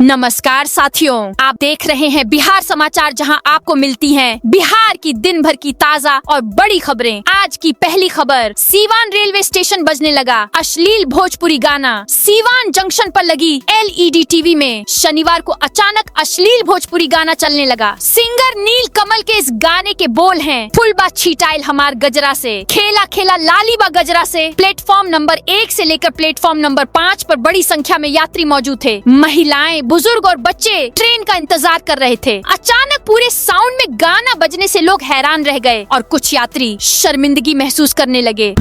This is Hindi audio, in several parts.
नमस्कार साथियों, आप देख रहे हैं बिहार समाचार, जहां आपको मिलती हैं बिहार की दिन भर की ताजा और बड़ी खबरें। आज की पहली खबर, सीवान रेलवे स्टेशन बजने लगा अश्लील भोजपुरी गाना। सीवान जंक्शन पर लगी LED टीवी में शनिवार को अचानक अश्लील भोजपुरी गाना चलने लगा। सिंगर नील कमल के इस गाने के बोल हैं, फुलबा छिटाइल हमार गजरा से, खेला खेला लालीबा गजरा से। प्लेटफॉर्म नंबर 1 से लेकर प्लेटफॉर्म नंबर 5 पर बड़ी संख्या में यात्री मौजूद थे। महिलाएं, बुजुर्ग और बच्चे ट्रेन का इंतजार कर रहे थे। अचानक पूरे साउंड में गाना बजने से लोग हैरान रह गए और कुछ यात्री शर्मिंदगी महसूस करने लगे।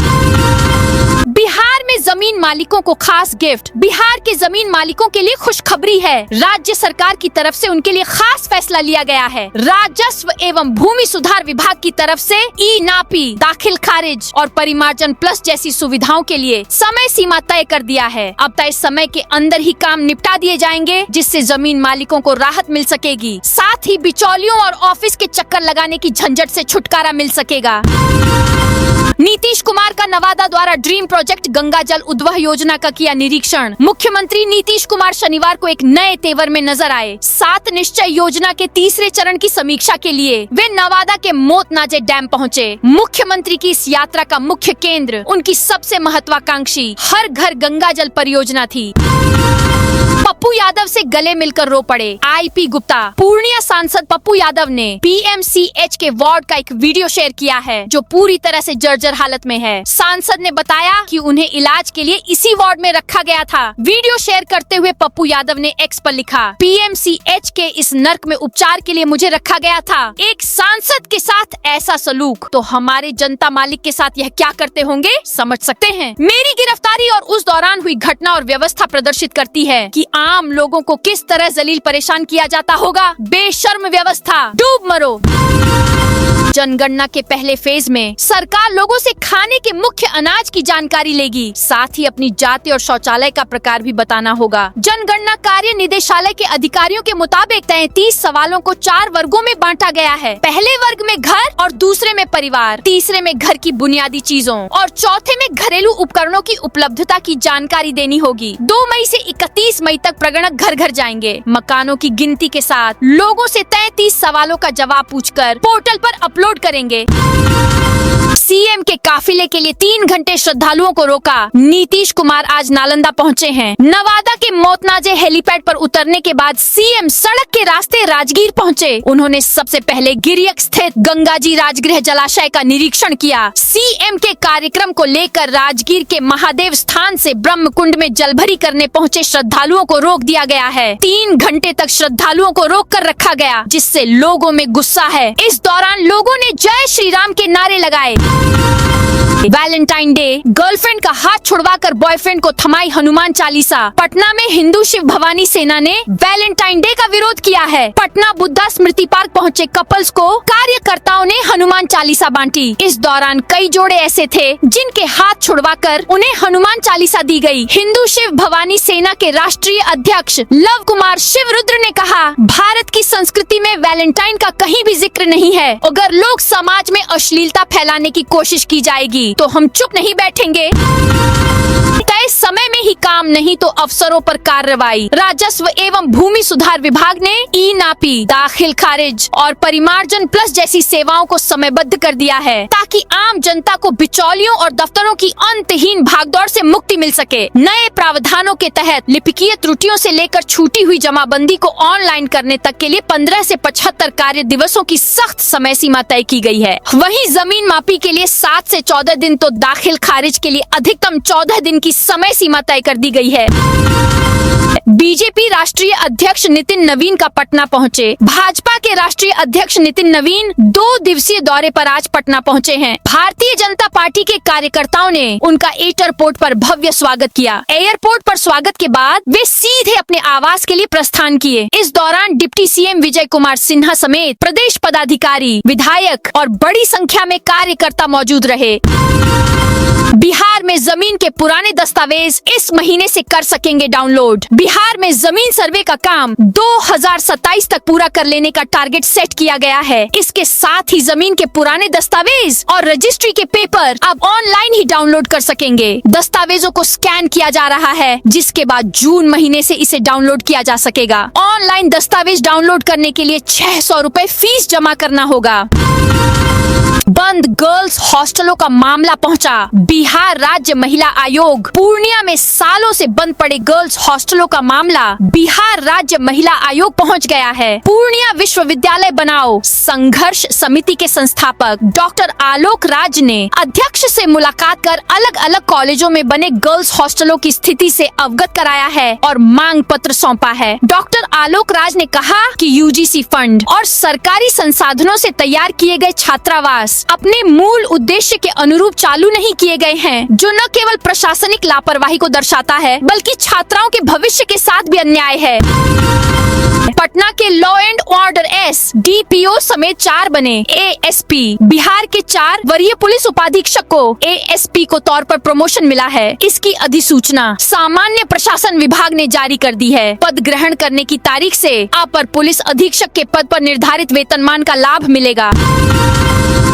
बिहार में जमीन मालिकों को खास गिफ्ट। बिहार के जमीन मालिकों के लिए खुशखबरी है। राज्य सरकार की तरफ से उनके लिए खास फैसला लिया गया है। राजस्व एवं भूमि सुधार विभाग की तरफ से ई-नापी, दाखिल खारिज और परिमार्जन प्लस जैसी सुविधाओं के लिए समय सीमा तय कर दिया है। अब तय समय के अंदर ही काम निपटा दिए जाएंगे, जिससे जमीन मालिकों को राहत मिल सकेगी। साथ ही बिचौलियों और ऑफिस के चक्कर लगाने की झंझट से छुटकारा मिल सकेगा। नीतीश कुमार का नवादा द्वारा ड्रीम प्रोजेक्ट गंगा जल उद्वह योजना का किया निरीक्षण। मुख्यमंत्री नीतीश कुमार शनिवार को एक नए तेवर में नजर आए। 7 निश्चय योजना के तीसरे चरण की समीक्षा के लिए वे नवादा के मोतनाजे डैम पहुंचे। मुख्यमंत्री की इस यात्रा का मुख्य केंद्र उनकी सबसे महत्वाकांक्षी हर घर गंगा जल परियोजना थी। पप्पू यादव से गले मिलकर रो पड़े IP गुप्ता। पूर्णिया सांसद पप्पू यादव ने PMCH के वार्ड का एक वीडियो शेयर किया है, जो पूरी तरह से जर्जर हालत में है। सांसद ने बताया कि उन्हें इलाज के लिए इसी वार्ड में रखा गया था। वीडियो शेयर करते हुए पप्पू यादव ने X पर लिखा, PMCH के इस नर्क में उपचार के लिए मुझे रखा गया था। एक सांसद के साथ ऐसा सलूक, तो हमारे जनता मालिक के साथ यह क्या करते होंगे, समझ सकते हैं। मेरी गिरफ्तारी और उस दौरान हुई घटना और व्यवस्था प्रदर्शित करती है कि आम लोगों को किस तरह जलील परेशान किया जाता होगा। बेशर्म व्यवस्था, डूब मरो। जनगणना के पहले फेज में सरकार लोगों से खाने के मुख्य अनाज की जानकारी लेगी। साथ ही अपनी जाति और शौचालय का प्रकार भी बताना होगा। जनगणना कार्य निदेशालय के अधिकारियों के मुताबिक 33 सवालों को 4 वर्गों में बांटा गया है। पहले वर्ग में घर और दूसरे में परिवार, तीसरे में घर की बुनियादी चीजों और चौथे में घरेलू उपकरणों की उपलब्धता की जानकारी देनी होगी। 2 मई से 31 मई तक प्रगणक घर घर जाएंगे। मकानों की गिनती के साथ लोगों से 33 सवालों का जवाब पूछकर पोर्टल पर अपलोड करेंगे। CM के काफिले के लिए 3 घंटे श्रद्धालुओं को रोका। नीतीश कुमार आज नालंदा पहुंचे हैं। नवादा के मोतनाजे हेलीपैड पर उतरने के बाद CM सड़क के रास्ते राजगीर पहुंचे। उन्होंने सबसे पहले गिरियक स्थित गंगाजी राजगृह जलाशय का निरीक्षण किया। CM के कार्यक्रम को लेकर राजगीर के महादेव स्थान से ब्रह्म कुंड में जलभरी करने पहुंचे श्रद्धालुओं को रोक दिया गया है। 3 घंटे तक श्रद्धालुओं को रोक कर रखा गया, जिससे लोगों में गुस्सा है। इस दौरान लोगों ने जय श्री राम के नारे लगाए। वैलेंटाइन डे, गर्लफ्रेंड का हाथ छुड़वाकर बॉयफ्रेंड को थमाई हनुमान चालीसा। पटना में हिंदू शिव भवानी सेना ने वैलेंटाइन डे का विरोध किया है। पटना बुद्धा स्मृति पार्क पहुंचे कपल्स को कार्यकर्ताओं ने हनुमान चालीसा बांटी। इस दौरान कई जोड़े ऐसे थे जिनके हाथ छुड़वाकर उन्हें हनुमान चालीसा दी गई। हिंदू शिव भवानी सेना के राष्ट्रीय अध्यक्ष लव कुमार शिवरुद्र ने कहा, भारत की संस्कृति में वैलेंटाइन का कहीं भी जिक्र नहीं है। अगर लोग समाज में अश्लीलता फैलाने की कोशिश की जाएगी तो हम चुप नहीं बैठेंगे। तय समय में ही काम नहीं तो अफसरों पर कार्रवाई। राजस्व एवं भूमि सुधार विभाग ने ई-नापी, दाखिल खारिज और परिमार्जन प्लस जैसी सेवाओं को समयबद्ध कर दिया है, ताकि आम जनता को बिचौलियों और दफ्तरों की अंतहीन भागदौड़ से मुक्ति मिल सके। नए प्रावधानों के तहत लिपिकीय त्रुटियों से लेकर छूटी हुई जमाबंदी को ऑनलाइन करने तक के लिए 15 से 75 कार्य दिवसों की सख्त समय सीमा तय की गई है। वहीं जमीन मापी के लिए 7 से 14 दिन तो दाखिल खारिज के लिए अधिकतम 14 दिन की समय सीमा तय कर दी गई है। बीजेपी राष्ट्रीय अध्यक्ष नितिन नवीन का पटना पहुंचे। भाजपा के राष्ट्रीय अध्यक्ष नितिन नवीन 2 दिवसीय दौरे पर आज पटना पहुंचे हैं। भारतीय जनता पार्टी के कार्यकर्ताओं ने उनका एयरपोर्ट पर भव्य स्वागत किया। एयरपोर्ट पर स्वागत के बाद वे सीधे अपने आवास के लिए प्रस्थान किए। इस दौरान डिप्टी CM विजय कुमार सिन्हा समेत प्रदेश पदाधिकारी, विधायक और बड़ी संख्या में कार्यकर्ता मौजूद रहे। बिहार में जमीन के पुराने दस्तावेज इस महीने से कर सकेंगे डाउनलोड। बिहार में जमीन सर्वे का काम 2027 तक पूरा कर लेने का टारगेट सेट किया गया है। इसके साथ ही जमीन के पुराने दस्तावेज और रजिस्ट्री के पेपर अब ऑनलाइन ही डाउनलोड कर सकेंगे। दस्तावेजों को स्कैन किया जा रहा है, जिसके बाद जून महीने से इसे डाउनलोड किया जा सकेगा। ऑनलाइन दस्तावेज डाउनलोड करने के लिए 600 रुपए फीस जमा करना होगा। बंद गर्ल्स हॉस्टलों का मामला पहुंचा बिहार राज्य महिला आयोग। पूर्णिया में सालों से बंद पड़े गर्ल्स हॉस्टलों का मामला बिहार राज्य महिला आयोग पहुंच गया है। पूर्णिया विश्वविद्यालय बनाओ संघर्ष समिति के संस्थापक डॉक्टर आलोक राज ने अध्यक्ष से मुलाकात कर अलग अलग कॉलेजों में बने गर्ल्स हॉस्टलों की स्थिति से अवगत कराया है और मांग पत्र सौंपा है। डॉक्टर आलोक राज ने कहा कि यूजीसी फंड और सरकारी संसाधनों से तैयार किए गए छात्रावास अपने मूल उद्देश्य के अनुरूप चालू नहीं किए गए हैं, जो न केवल प्रशासनिक लापरवाही को दर्शाता है बल्कि छात्राओं के भविष्य के साथ भी अन्याय है। पटना के law and order S DPO समेत 4 बने एएसपी। बिहार के 4 वरीय पुलिस उपाधीक्षक को एएसपी को तौर पर प्रमोशन मिला है। इसकी अधिसूचना सामान्य प्रशासन विभाग ने जारी कर दी है। पद ग्रहण करने की तारीख से अपर पुलिस अधीक्षक के पद पर निर्धारित वेतनमान का लाभ मिलेगा।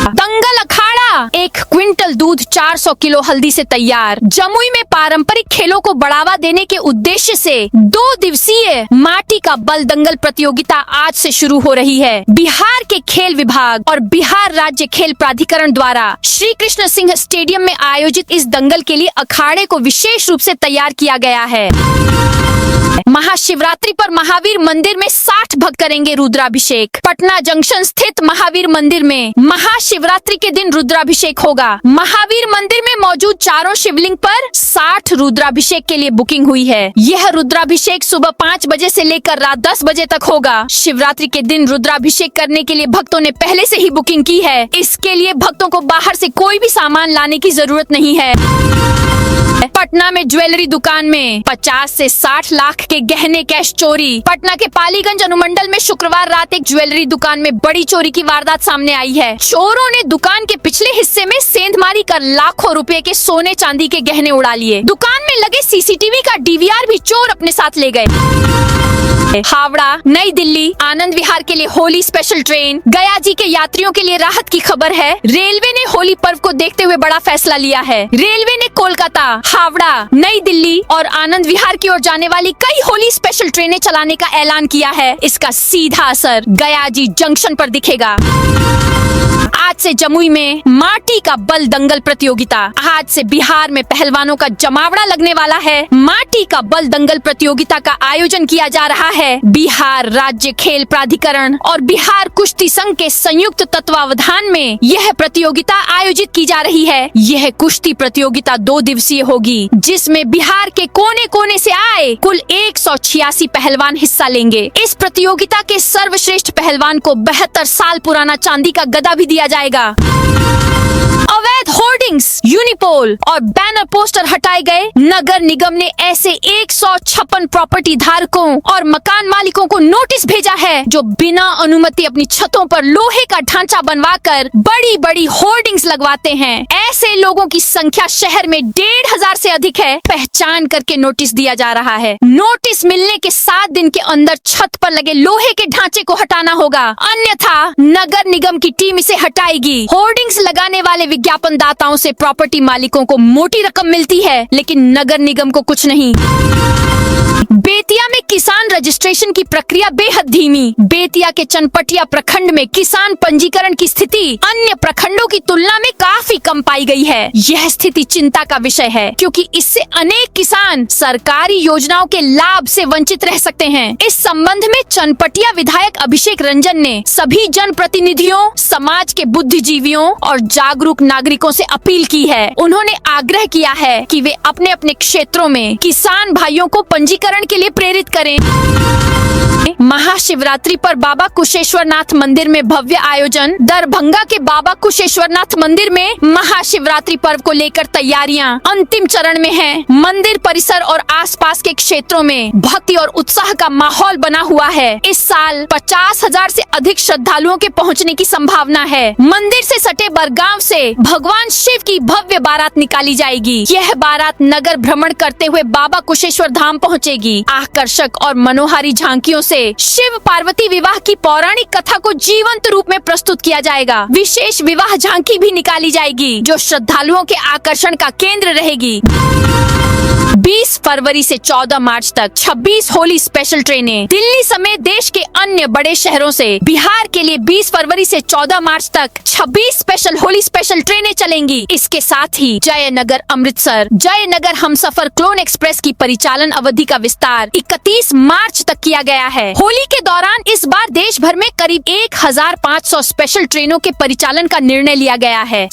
दंगल अखाड़ा 1 क्विंटल दूध 400 किलो हल्दी से तैयार। जमुई में पारंपरिक खेलों को बढ़ावा देने के उद्देश्य से 2 दिवसीय माटी का बल दंगल प्रतियोगिता आज से शुरू हो रही है। बिहार के खेल विभाग और बिहार राज्य खेल प्राधिकरण द्वारा श्री कृष्ण सिंह स्टेडियम में आयोजित इस दंगल के लिए अखाड़े को विशेष रूप से तैयार किया गया है। महाशिवरात्रि पर महावीर मंदिर में 60 भक्त करेंगे रुद्राभिषेक। पटना जंक्शन स्थित महावीर मंदिर में महाशिवरात्रि के दिन रुद्राभिषेक होगा। महावीर मंदिर में मौजूद चारों शिवलिंग पर 60 रुद्राभिषेक के लिए बुकिंग हुई है। यह रुद्राभिषेक सुबह 5 बजे से लेकर रात 10 बजे तक होगा। शिवरात्रि के दिन रुद्राभिषेक करने के लिए भक्तों ने पहले से ही बुकिंग की है। इसके लिए भक्तों को बाहर से कोई भी सामान लाने की जरूरत नहीं है। पटना में ज्वेलरी दुकान में 50 से 60 लाख के गहने कैश चोरी। पटना के पालीगंज अनुमंडल में शुक्रवार रात एक ज्वेलरी दुकान में बड़ी चोरी की वारदात सामने आई है। चोरों ने दुकान के पिछले हिस्से में सेंधमारी कर लाखों रुपए के सोने चांदी के गहने उड़ा लिए। दुकान में लगे सीसीटीवी का डीवीआर भी चोर अपने साथ ले गए। हावड़ा नई दिल्ली आनंद विहार के लिए होली स्पेशल ट्रेन। गया जी के यात्रियों के लिए राहत की खबर है। रेलवे ने होली पर्व को देखते हुए बड़ा फैसला लिया है। रेलवे ने कोलकाता, हावड़ा, नई दिल्ली और आनंद विहार की ओर जाने वाली कई होली स्पेशल ट्रेनें चलाने का ऐलान किया है। इसका सीधा असर गया जी जंक्शन पर दिखेगा। आज से जमुई में माटी का बल दंगल प्रतियोगिता। आज से बिहार में पहलवानों का जमावड़ा लगने वाला है। माटी का बल दंगल प्रतियोगिता का आयोजन किया जा रहा है। बिहार राज्य खेल प्राधिकरण और बिहार कुश्ती संघ के संयुक्त तत्वावधान में यह प्रतियोगिता आयोजित की जा रही है। यह कुश्ती प्रतियोगिता 2 दिवसीय होगी, जिसमें बिहार के कोने कोने से आए कुल 186 पहलवान हिस्सा लेंगे। इस प्रतियोगिता के सर्वश्रेष्ठ पहलवान को 72 साल पुराना चांदी का गदा भी दिया जाएगा। अवैध होर्डिंग्स, यूनिपोल और बैनर पोस्टर हटाए गए। नगर निगम ने ऐसे 156 प्रॉपर्टी धारकों और मकान मालिकों को नोटिस भेजा है जो बिना अनुमति अपनी छतों पर लोहे का ढांचा बनवाकर बड़ी बड़ी होर्डिंग्स लगवाते हैं। ऐसे लोगों की संख्या शहर में 1500 से अधिक है। पहचान करके नोटिस दिया जा रहा है। नोटिस मिलने के 7 दिन के अंदर छत पर लगे लोहे के ढांचे को हटाना होगा, अन्यथा नगर निगम की टीम इसे हटाएगी। होर्डिंग्स लगाने वाले विज्ञापन दाताओं से प्रॉपर्टी मालिकों को मोटी रकम मिलती है, लेकिन नगर निगम को कुछ नहीं। बेतिया में किसान रजिस्ट्रेशन की प्रक्रिया बेहद धीमी। बेतिया के चनपटिया प्रखंड में किसान पंजीकरण की स्थिति अन्य प्रखंडों की तुलना में काफी कम पाई गई है। यह स्थिति चिंता का विषय है, क्योंकि इससे अनेक किसान सरकारी योजनाओं के लाभ से वंचित रह सकते हैं। इस संबंध में चनपटिया विधायक अभिषेक रंजन ने सभी जनप्रतिनिधियों, समाज के बुद्धिजीवियों और जागरूक नागरिकों से अपील की है। उन्होंने आग्रह किया है कि वे अपने अपने क्षेत्रों में किसान भाइयों को पंजीकरण के लिए प्रेरित करें। महाशिवरात्रि पर बाबा कुशेश्वरनाथ मंदिर में भव्य आयोजन। दरभंगा के बाबा कुशेश्वरनाथ मंदिर में महाशिवरात्रि पर्व को लेकर तैयारियां अंतिम चरण में हैं। मंदिर परिसर और आसपास के क्षेत्रों में भक्ति और उत्साह का माहौल बना हुआ है। इस साल 50,000 से अधिक श्रद्धालुओं के पहुंचने की संभावना है। मंदिर से सटे बरगांव से भगवान शिव की भव्य बारात निकाली जाएगी। यह बारात नगर भ्रमण करते हुए बाबा कुशेश्वर धाम पहुंचेगी। आकर्षक और मनोहारी झांकियों से शिव पार्वती विवाह की पौराणिक कथा को जीवंत रूप में प्रस्तुत किया जाएगा। विशेष विवाह झांकी भी निकाली जाएगी जो श्रद्धालुओं के आकर्षण का केंद्र रहेगी। 20 फरवरी से 14 मार्च तक 26 होली स्पेशल ट्रेनें दिल्ली समेत देश के अन्य बड़े शहरों से बिहार के लिए 20 फरवरी से 14 मार्च तक 26 स्पेशल होली स्पेशल ट्रेनें चलेंगी। इसके साथ ही जयनगर अमृतसर जयनगर हमसफर क्लोन एक्सप्रेस की परिचालन अवधि का विस्तार 31 मार्च तक किया गया है। होली के दौरान इस बार देश भर में करीब 1500 स्पेशल ट्रेनों के परिचालन का निर्णय लिया गया है।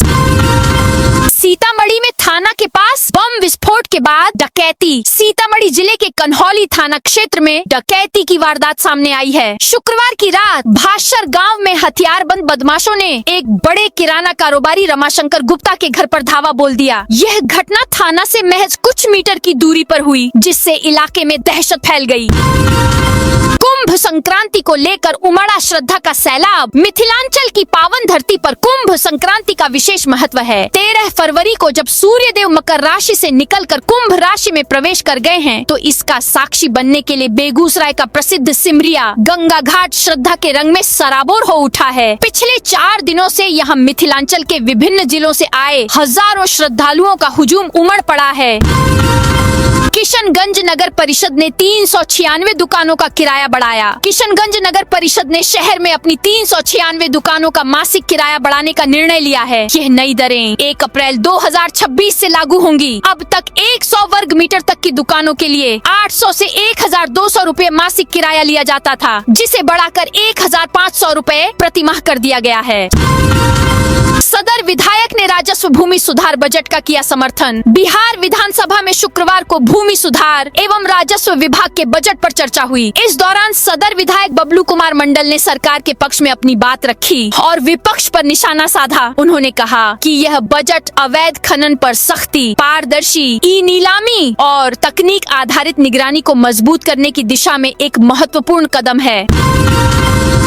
सीतामढ़ी में थाना के पास बम विस्फोट के बाद डकैती। सीतामढ़ी जिले के कन्हौली थाना क्षेत्र में डकैती की वारदात सामने आई है। शुक्रवार की रात भास्कर गांव में हथियारबंद बदमाशों ने एक बड़े किराना कारोबारी रमाशंकर गुप्ता के घर पर धावा बोल दिया। यह घटना थाना से महज कुछ मीटर की दूरी पर हुई, जिससे इलाके में दहशत फैल गई। कुंभ संक्रांति को लेकर उमड़ा श्रद्धा का सैलाब। मिथिलांचल की पावन धरती पर कुंभ संक्रांति का विशेष महत्व है। 13 फरवरी को जब सूर्य देव मकर राशि से निकलकर कुंभ राशि में प्रवेश कर गए हैं, तो इसका साक्षी बनने के लिए बेगूसराय का प्रसिद्ध सिमरिया गंगा घाट श्रद्धा के रंग में सराबोर हो उठा है। पिछले 4 दिनों से यहाँ मिथिलांचल के विभिन्न जिलों से आए हजारों श्रद्धालुओं का हुजूम उमड़ पड़ा है। किशनगंज नगर परिषद ने 396 दुकानों का किराया बढ़ाया। किशनगंज नगर परिषद ने शहर में अपनी 396 दुकानों का मासिक किराया बढ़ाने का निर्णय लिया है। यह नई दरें 1 अप्रैल 2026 से लागू होंगी। अब तक 100 वर्ग मीटर तक की दुकानों के लिए 800 से 1200 रूपए मासिक किराया लिया जाता था, जिसे बढ़ाकर 1500 रूपए प्रति माह कर दिया गया है। सदर विधायक ने राजस्व भूमि सुधार बजट का किया समर्थन। बिहार विधानसभा में शुक्रवार को भूमि सुधार एवं राजस्व विभाग के बजट पर चर्चा हुई। इस दौरान सदर विधायक बबलू कुमार मंडल ने सरकार के पक्ष में अपनी बात रखी और विपक्ष पर निशाना साधा। उन्होंने कहा कि यह बजट अवैध खनन पर सख्ती, पारदर्शी ई नीलामी और तकनीक आधारित निगरानी को मजबूत करने की दिशा में एक महत्वपूर्ण कदम है।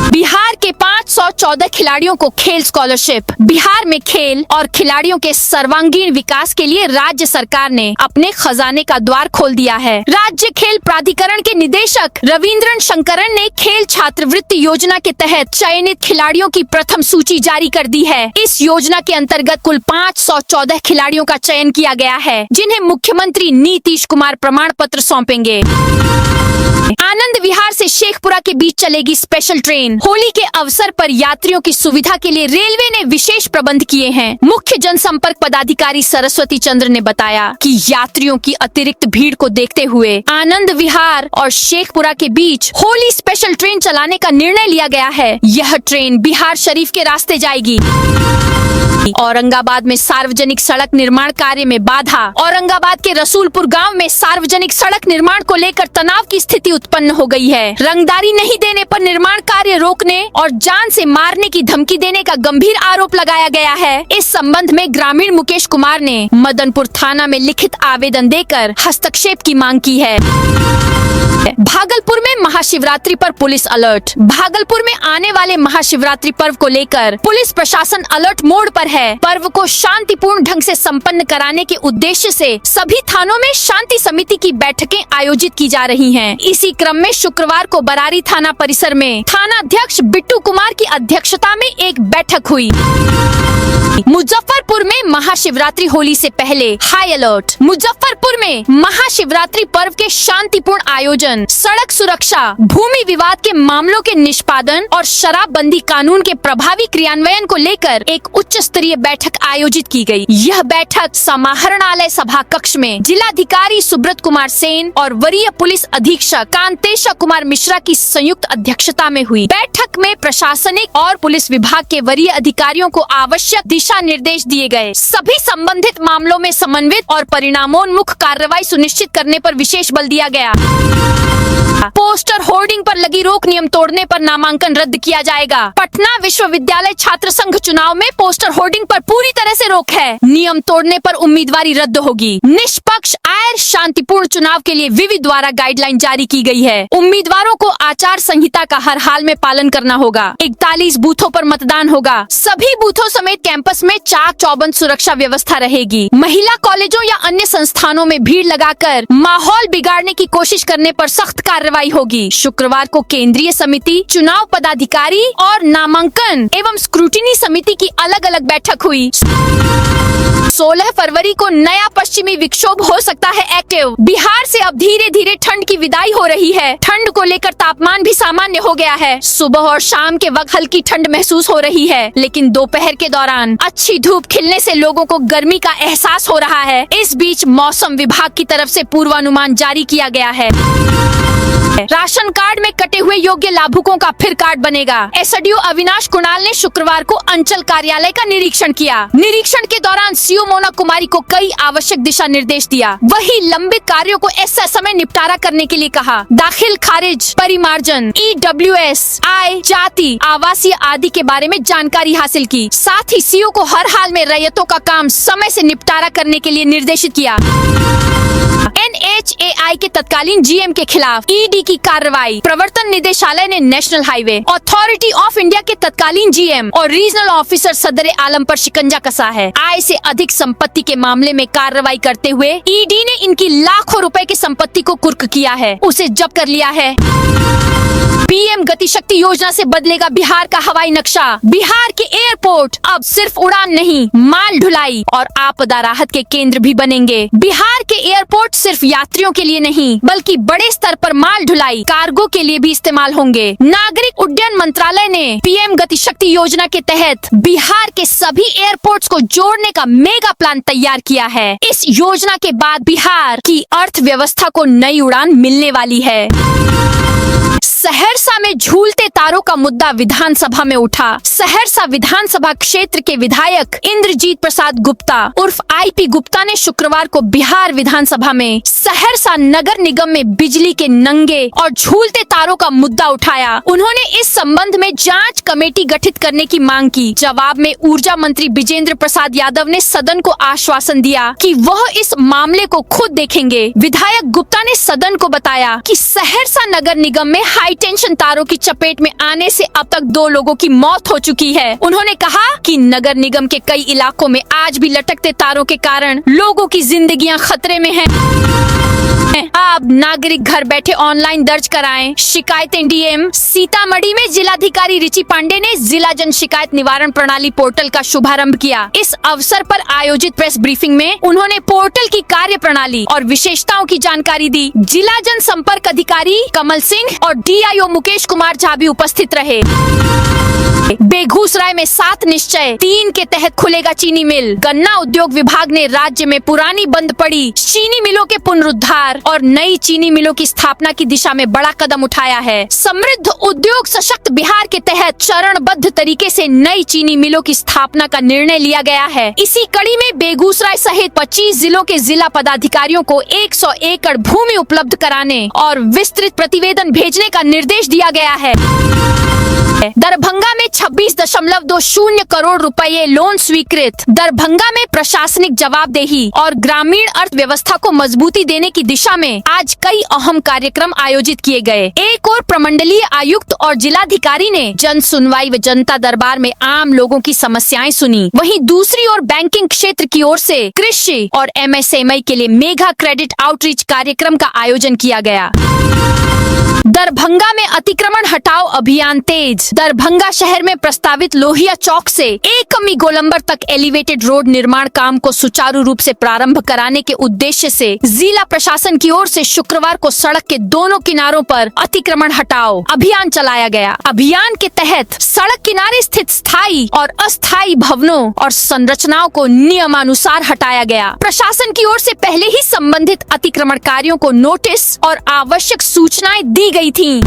बिहार के 514 खिलाड़ियों को खेल स्कॉलरशिप। बिहार में खेल और खिलाड़ियों के सर्वांगीण विकास के लिए राज्य सरकार ने अपने खजाने का द्वार खोल दिया है। राज्य खेल प्राधिकरण के निदेशक रविंद्रन शंकरन ने खेल छात्रवृत्ति योजना के तहत चयनित खिलाड़ियों की प्रथम सूची जारी कर दी है। इस योजना के अंतर्गत कुल 514 खिलाड़ियों का चयन किया गया है, जिन्हें मुख्यमंत्री नीतीश कुमार प्रमाण पत्र सौंपेंगे। आनंद विहार से शेखपुरा के बीच चलेगी स्पेशल ट्रेन। होली के अवसर पर यात्रियों की सुविधा के लिए रेलवे ने विशेष प्रबंध किए हैं। मुख्य जनसंपर्क पदाधिकारी सरस्वती चंद्र ने बताया कि यात्रियों की अतिरिक्त भीड़ को देखते हुए आनंद विहार और शेखपुरा के बीच होली स्पेशल ट्रेन चलाने का निर्णय लिया गया है। यह ट्रेन बिहार शरीफ के रास्ते जाएगी। औरंगाबाद में सार्वजनिक सड़क निर्माण कार्य में बाधा। औरंगाबाद के रसूलपुर गांव में सार्वजनिक सड़क निर्माण को लेकर तनाव की स्थिति उत्पन्न हो गई है। रंगदारी नहीं देने पर निर्माण कार्य रोकने और जान से मारने की धमकी देने का गंभीर आरोप लगाया गया है। इस संबंध में ग्रामीण मुकेश कुमार ने मदनपुर थाना में लिखित आवेदन देकर हस्तक्षेप की मांग की है। भागलपुर में महाशिवरात्रि पर पुलिस अलर्ट। भागलपुर में आने वाले महाशिवरात्रि पर्व को लेकर पुलिस प्रशासन अलर्ट मोड पर है। पर्व को शांतिपूर्ण ढंग से संपन्न कराने के उद्देश्य से सभी थानों में शांति समिति की बैठकें आयोजित की जा रही हैं। इसी क्रम में शुक्रवार को बरारी थाना परिसर में थाना अध्यक्ष बिट्टू कुमार की अध्यक्षता में एक बैठक हुई। मुजफ्फरपुर में महाशिवरात्रि होली से पहले हाई अलर्ट। मुजफ्फरपुर में महाशिवरात्रि पर्व के शांतिपूर्ण आयोजन, सड़क सुरक्षा, भूमि विवाद के मामलों के निष्पादन और शराबबंदी कानून के प्रभावी क्रियान्वयन को लेकर एक उच्च स्तरीय बैठक आयोजित की गई। यह बैठक समाहरणालय सभा कक्ष में जिलाधिकारी सुब्रत कुमार सेन और वरीय पुलिस अधीक्षक कांतेश कुमार मिश्रा की संयुक्त अध्यक्षता में हुई। बैठक महकमे, प्रशासनिक और पुलिस विभाग के वरीय अधिकारियों को आवश्यक दिशा निर्देश दिए गए। सभी संबंधित मामलों में समन्वित और परिणामोन्मुख कार्रवाई सुनिश्चित करने पर विशेष बल दिया गया। पोस्टर होर्डिंग पर लगी रोक, नियम तोड़ने पर नामांकन रद्द किया जाएगा। पटना विश्वविद्यालय छात्र संघ चुनाव में पोस्टर होर्डिंग पर पूरी तरह से रोक है। नियम तोड़ने पर उम्मीदवारी रद्द होगी। निष्पक्ष, आयर, शांतिपूर्ण चुनाव के लिए विवि द्वारा गाइडलाइन जारी की गई है। उम्मीदवारों को आचार संहिता का हर हाल में पालन करना होगा। 41 बूथों पर मतदान होगा। सभी बूथों समेत कैंपस में चाक चौबंद सुरक्षा व्यवस्था रहेगी। महिला कॉलेजों या अन्य संस्थानों में भीड़ लगाकर माहौल बिगाड़ने की कोशिश करने पर सख्त कार्रवाई होगी। शुक्रवार को केंद्रीय समिति, चुनाव पदाधिकारी और नामांकन एवं स्क्रूटिनी समिति की अलग अलग बैठक हुई। 16 फरवरी को नया पश्चिमी विक्षोभ हो सकता है एक्टिव। बिहार से अब धीरे धीरे ठंड की विदाई हो रही है। ठंड को लेकर तापमान भी सामान्य हो गया है। सुबह और शाम के वक्त हल्की ठंड महसूस हो रही है, लेकिन दोपहर के दौरान अच्छी धूप खिलने से लोगों को गर्मी का एहसास हो रहा है। इस बीच मौसम विभाग की तरफ से पूर्वानुमान जारी किया गया है। राशन कार्ड में कटे हुए योग्य लाभुकों का फिर कार्ड बनेगा। एसडीओ अविनाश कुणाल ने शुक्रवार को अंचल कार्यालय का निरीक्षण किया। निरीक्षण के दौरान सीओ मोना कुमारी को कई आवश्यक दिशा निर्देश दिया। वही लंबित कार्यों को समय निपटारा करने के लिए कहा। दाखिल खारिज, परिमार्जन, EWS, आय, जाति, आवासीय आदि के बारे में जानकारी हासिल की। साथ ही सीओ को हर हाल में रैयतों का काम समय से निपटारा करने के लिए निर्देशित किया। NHAI के तत्कालीन GM के खिलाफ ED की कार्रवाई। प्रवर्तन निदेशालय ने national highway authority of India के तत्कालीन GM और रीजनल ऑफिसर सदर आलम पर शिकंजा कसा है। आय से अधिक संपत्ति के मामले में कार्रवाई करते हुए ED ने इनकी लाखों रुपए की संपत्ति को कुर्क किया है, उसे जब्त कर लिया है। PM गति शक्ति योजना से बदलेगा बिहार का हवाई नक्शा। बिहार के एयरपोर्ट अब सिर्फ उड़ान नहीं, माल ढुलाई और आपदा राहत के केंद्र भी बनेंगे। बिहार के एयरपोर्ट सिर्फ यात्रियों के लिए नहीं, बल्कि बड़े स्तर पर माल ढुलाई, कार्गो के लिए भी इस्तेमाल होंगे। नागरिक उड्डयन मंत्रालय ने PM गति शक्ति योजना के तहत बिहार के सभी एयरपोर्ट्स को जोड़ने का मेगा प्लान तैयार किया है। इस योजना के बाद बिहार की अर्थव्यवस्था को नई उड़ान मिलने वाली है। सहरसा में झूलते तारों का मुद्दा विधानसभा में उठा। सहरसा विधानसभा क्षेत्र के विधायक इंद्रजीत प्रसाद गुप्ता उर्फ IP गुप्ता ने शुक्रवार को बिहार विधानसभा में सहरसा नगर निगम में बिजली के नंगे और झूलते तारों का मुद्दा उठाया। उन्होंने इस संबंध में जांच कमेटी गठित करने की मांग की। जवाब में ऊर्जा मंत्री बिजेंद्र प्रसाद यादव ने सदन को आश्वासन दिया कि वह इस मामले को खुद देखेंगे। विधायक गुप्ता ने सदन को बताया कि सहरसा नगर निगम में हाई टेंशन तारों की चपेट में आने से अब तक 2 लोगों की मौत हो चुकी है। उन्होंने कहा कि नगर निगम के कई इलाकों में आज भी लटकते तारों के कारण लोगों की जिंदगियां खतरे में हैं। अब नागरिक घर बैठे ऑनलाइन दर्ज कराएं शिकायतें। DM सीतामढ़ी में जिलाधिकारी रिची पांडे ने जिला जन शिकायत निवारण प्रणाली पोर्टल का शुभारंभ किया। इस अवसर पर आयोजित प्रेस ब्रीफिंग में उन्होंने पोर्टल की कार्य प्रणाली और विशेषताओं की जानकारी दी। जिला जन संपर्क अधिकारी कमल सिंह और DIO मुकेश कुमार झा भी उपस्थित रहे। बेगूसराय में 7 निश्चय 3 के तहत खुलेगा चीनी मिल। गन्ना उद्योग विभाग ने राज्य में पुरानी बंद पड़ी चीनी मिलों के पुनरुद्धार और नई चीनी मिलों की स्थापना की दिशा में बड़ा कदम उठाया है। समृद्ध उद्योग सशक्त बिहार के तहत चरणबद्ध तरीके से नई चीनी मिलों की स्थापना का निर्णय लिया गया है। इसी कड़ी में बेगूसराय सहित 25 जिलों के जिला पदाधिकारियों को 100 एकड़ भूमि उपलब्ध कराने और विस्तृत प्रतिवेदन भेजने का निर्देश दिया गया है। दरभंगा में 26.20 करोड़ रुपए लोन स्वीकृत। दरभंगा में प्रशासनिक जवाबदेही और ग्रामीण अर्थव्यवस्था को मजबूती देने की दिशा में आज कई अहम कार्यक्रम आयोजित किए गए। एक और प्रमंडलीय आयुक्त और जिलाधिकारी ने जन सुनवाई व जनता दरबार में आम लोगों की समस्याएं सुनी। वहीं दूसरी ओर बैंकिंग क्षेत्र की ओर से कृषि और MSME के लिए मेगा क्रेडिट आउटरीच कार्यक्रम का आयोजन किया गया। दरभंगा में अतिक्रमण हटाओ अभियान तेज। दरभंगा शहर में प्रस्तावित लोहिया चौक से एकमी गोलंबर तक एलिवेटेड रोड निर्माण काम को सुचारू रूप से प्रारंभ कराने के उद्देश्य से जिला प्रशासन की ओर से शुक्रवार को सड़क के दोनों किनारों पर अतिक्रमण हटाओ अभियान चलाया गया। अभियान के तहत सड़क किनारे स्थित स्थायी और अस्थायी भवनों और संरचनाओं को नियमानुसार हटाया गया। प्रशासन की ओर से पहले ही संबंधित अतिक्रमणकारियों को नोटिस और आवश्यक सूचनाएं दी गई थी।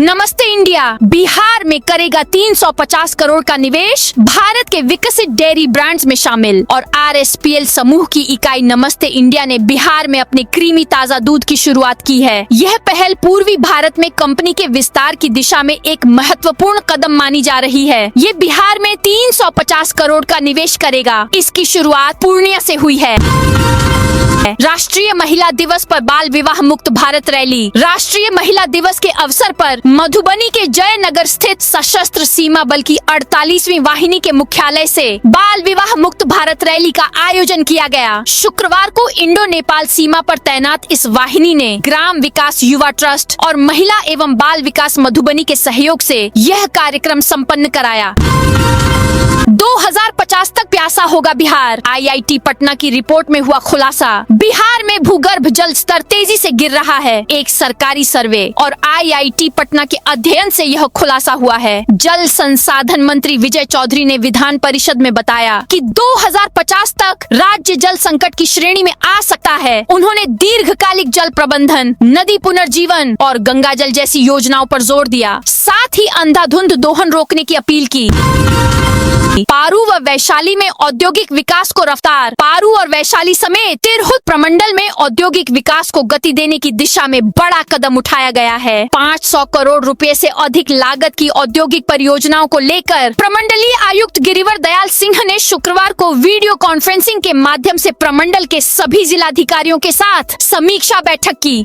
नमस्ते इंडिया, बिहार में करेगा 350 करोड़ का निवेश, भारत के विकसित डेयरी ब्रांड्स में शामिल। और RSPL समूह की इकाई नमस्ते इंडिया ने बिहार में अपने क्रीमी ताजा दूध की शुरुआत की है। यह पहल पूर्वी भारत में कंपनी के विस्तार की दिशा में एक महत्वपूर्ण कदम मानी जा रही है। ये बिहार में 350 करोड़ का निवेश करेगा। इसकी शुरुआत पूर्णिया से हुई है। राष्ट्रीय महिला दिवस पर बाल विवाह मुक्त भारत रैली। राष्ट्रीय महिला दिवस के अवसर पर मधुबनी के जयनगर स्थित सशस्त्र सीमा बल की 48वीं वाहिनी के मुख्यालय से बाल विवाह मुक्त भारत रैली का आयोजन किया गया। शुक्रवार को इंडो नेपाल सीमा पर तैनात इस वाहिनी ने ग्राम विकास युवा ट्रस्ट और महिला एवं बाल विकास मधुबनी के सहयोग से यह कार्यक्रम संपन्न कराया। 2050 तक प्यासा होगा बिहार। IIT पटना की रिपोर्ट में हुआ खुलासा। बिहार में भूगर्भ जल स्तर तेजी से गिर रहा है। एक सरकारी सर्वे और IIT पटना के अध्ययन से यह खुलासा हुआ है। जल संसाधन मंत्री विजय चौधरी ने विधान परिषद में बताया कि 2050 तक राज्य जल संकट की श्रेणी में आ सकता है। उन्होंने दीर्घकालिक जल प्रबंधन, नदी पुनर्जीवन और गंगा जल जैसी योजनाओं पर जोर दिया। साथ ही अंधाधुंध दोहन रोकने की अपील की। पारू व वैशाली में औद्योगिक विकास को रफ्तार। पारू और वैशाली समेत तिरहुत प्रमंडल में औद्योगिक विकास को गति देने की दिशा में बड़ा कदम उठाया गया है। 500 करोड़ रुपए से अधिक लागत की औद्योगिक परियोजनाओं को लेकर प्रमंडलीय आयुक्त गिरिवर दयाल सिंह ने शुक्रवार को वीडियो कॉन्फ्रेंसिंग के माध्यम से प्रमंडल के सभी जिलाधिकारियों के साथ समीक्षा बैठक की।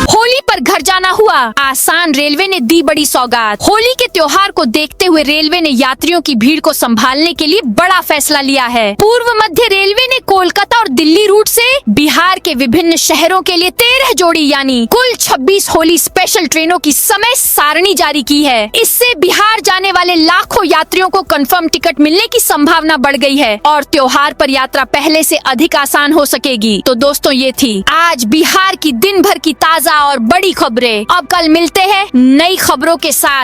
होली पर घर जाना हुआ, आसान रेलवे ने दी बड़ी सौगात। होली के त्योहार को देखते हुए रेलवे ने यात्रियों की भीड़ को संभालने के लिए बड़ा फैसला लिया है। पूर्व मध्य रेलवे ने कोलकाता और दिल्ली रूट से बिहार के विभिन्न शहरों के लिए 13 जोड़ी यानी कुल 26 होली स्पेशल ट्रेनों की समय सारणी जारी की है। इससे बिहार जाने वाले लाखों यात्रियों को कंफर्म टिकट मिलने की संभावना बढ़ गई है और त्योहार पर यात्रा पहले से अधिक आसान हो सकेगी। तो दोस्तों, ये थी आज बिहार की दिन भर की ताजा और बड़ी खबरें। अब कल मिलते हैं नई खबरों के साथ।